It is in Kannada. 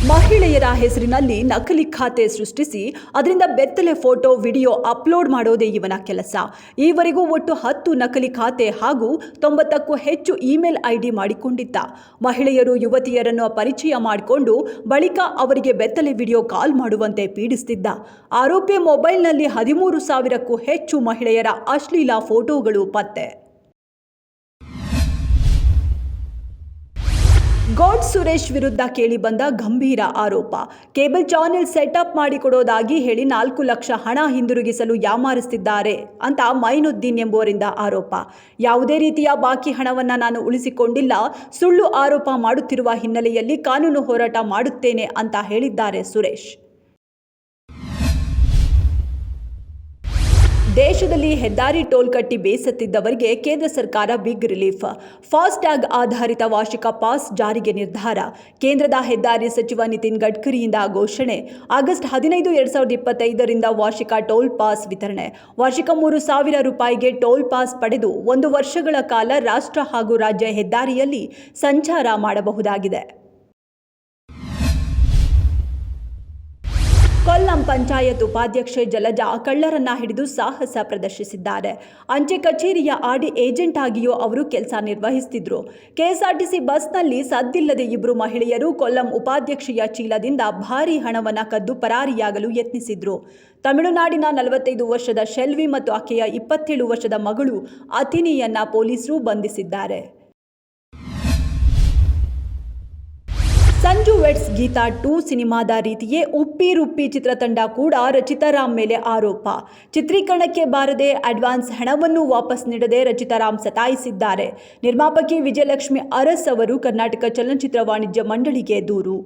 ಮಹಿಳೆಯರ ಹೆಸರಿನಲ್ಲಿ ನಕಲಿ ಖಾತೆ ಸೃಷ್ಟಿಸಿ ಅದರಿಂದ ಬೆತ್ತಲೆ ಫೋಟೋ ವಿಡಿಯೋ ಅಪ್ಲೋಡ್ ಮಾಡೋದೇ ಇವನ ಕೆಲಸ. ಈವರೆಗೂ ಒಟ್ಟು 10 ನಕಲಿ ಖಾತೆ ಹಾಗೂ 90ಕ್ಕೂ ಹೆಚ್ಚು ಇಮೇಲ್ ಐಡಿ ಮಾಡಿಕೊಂಡಿದ್ದ. ಮಹಿಳೆಯರು ಯುವತಿಯರನ್ನು ಪರಿಚಯ ಮಾಡಿಕೊಂಡು ಬಳಿಕ ಅವರಿಗೆ ಬೆತ್ತಲೆ ವಿಡಿಯೋ ಕಾಲ್ ಮಾಡುವಂತೆ ಪೀಡಿಸುತ್ತಿದ್ದ. ಆರೋಪಿ ಮೊಬೈಲ್ನಲ್ಲಿ 13,000ಕ್ಕೂ ಹೆಚ್ಚು ಮಹಿಳೆಯರ ಅಶ್ಲೀಲ ಫೋಟೋಗಳು ಪತ್ತೆ. ಗೋಡ್ ಸುರೇಶ್ ವಿರುದ್ಧ ಕೇಳಿಬಂದ ಗಂಭೀರ ಆರೋಪ. ಕೇಬಲ್ ಚಾನೆಲ್ ಸೆಟಪ್ ಮಾಡಿಕೊಡೋದಾಗಿ ಹೇಳಿ 4 ಲಕ್ಷ ಹಣ ಹಿಂದಿರುಗಿಸಲು ಯಾಮಾರಿಸುತ್ತಿದ್ದಾರೆ ಅಂತ ಮೈನುದ್ದೀನ್ ಎಂಬುವರಿಂದ ಆರೋಪ. ಯಾವುದೇ ರೀತಿಯ ಬಾಕಿ ಹಣವನ್ನು ನಾನು ಉಳಿಸಿಕೊಂಡಿಲ್ಲ, ಸುಳ್ಳು ಆರೋಪ ಮಾಡುತ್ತಿರುವ ಹಿನ್ನೆಲೆಯಲ್ಲಿ ಕಾನೂನು ಹೋರಾಟ ಮಾಡುತ್ತೇನೆ ಅಂತ ಹೇಳಿದ್ದಾರೆ ಸುರೇಶ್. ದೇಶದಲ್ಲಿ ಹೆದ್ದಾರಿ ಟೋಲ್ ಕಟ್ಟಿ ಬೇಸತ್ತಿದ್ದವರಿಗೆ ಕೇಂದ್ರ ಸರ್ಕಾರ ಬಿಗ್ ರಿಲೀಫ್. ಫಾಸ್ಟ್ಯಾಗ್ ಆಧಾರಿತ ವಾರ್ಷಿಕ ಪಾಸ್ ಜಾರಿಗೆ ನಿರ್ಧಾರ. ಕೇಂದ್ರದ ಹೆದ್ದಾರಿ ಸಚಿವ ನಿತಿನ್ ಗಡ್ಕರಿಯಿಂದ ಘೋಷಣೆ. ಆಗಸ್ಟ್ 15, 2025ರಿಂದ ವಾರ್ಷಿಕ ಟೋಲ್ ಪಾಸ್ ವಿತರಣೆ. ವಾರ್ಷಿಕ 3,000 ರೂಪಾಯಿಗೆ ಟೋಲ್ ಪಾಸ್ ಪಡೆದು 1 ವರ್ಷಗಳ ಕಾಲ ರಾಷ್ಟ್ರ ಹಾಗೂ ರಾಜ್ಯ ಹೆದ್ದಾರಿಯಲ್ಲಿ ಸಂಚಾರ ಮಾಡಬಹುದಾಗಿದೆ. ಕೊಲ್ಲಂ ಪಂಚಾಯತ್ ಉಪಾಧ್ಯಕ್ಷೆ ಜಲಜಾ ಕಳ್ಳರನ್ನ ಹಿಡಿದು ಸಾಹಸ ಪ್ರದರ್ಶಿಸಿದ್ದಾರೆ. ಅಂಚೆ ಕಚೇರಿಯ ಆಡಿ ಏಜೆಂಟ್ ಆಗಿಯೂ ಅವರು ಕೆಲಸ ನಿರ್ವಹಿಸುತ್ತಿದ್ರು. ಕೆಎಸ್ಆರ್ಟಿಸಿ ಬಸ್ನಲ್ಲಿ ಸದ್ದಿಲ್ಲದೆ 2 ಮಹಿಳೆಯರು ಕೊಲ್ಲಂ ಉಪಾಧ್ಯಕ್ಷೆಯ ಚೀಲದಿಂದ ಭಾರೀ ಹಣವನ್ನು ಕದ್ದು ಪರಾರಿಯಾಗಲು ಯತ್ನಿಸಿದ್ರು. ತಮಿಳುನಾಡಿನ 45 ವರ್ಷದ ಶೆಲ್ವಿ ಮತ್ತು ಆಕೆಯ 27 ವರ್ಷದ ಮಗಳು ಅತಿನಿಯನ್ನ ಪೊಲೀಸರು ಬಂಧಿಸಿದ್ದಾರೆ. ಸಂಜು ವೆಡ್ಸ್ ಗೀತಾ 2 ಸಿನಿಮಾದ ರೀತಿಯೇ ಉಪ್ಪಿ ರುಪ್ಪಿ ಚಿತ್ರತಂಡ ಕೂಡ ರಚಿತಾರಾಮ್ ಮೇಲೆ ಆರೋಪ. ಚಿತ್ರೀಕರಣಕ್ಕೆ ಬಾರದೆ ಅಡ್ವಾನ್ಸ್ ಹಣವನ್ನು ವಾಪಸ್ ನೀಡದೆ ರಚಿತಾರಾಮ್ ಸತಾಯಿಸಿದ್ದಾರೆ. ನಿರ್ಮಾಪಕಿ ವಿಜಯಲಕ್ಷ್ಮಿ ಅರಸ್ ಅವರು ಕರ್ನಾಟಕ ಚಲನಚಿತ್ರ ವಾಣಿಜ್ಯ ಮಂಡಳಿಗೆ ದೂರು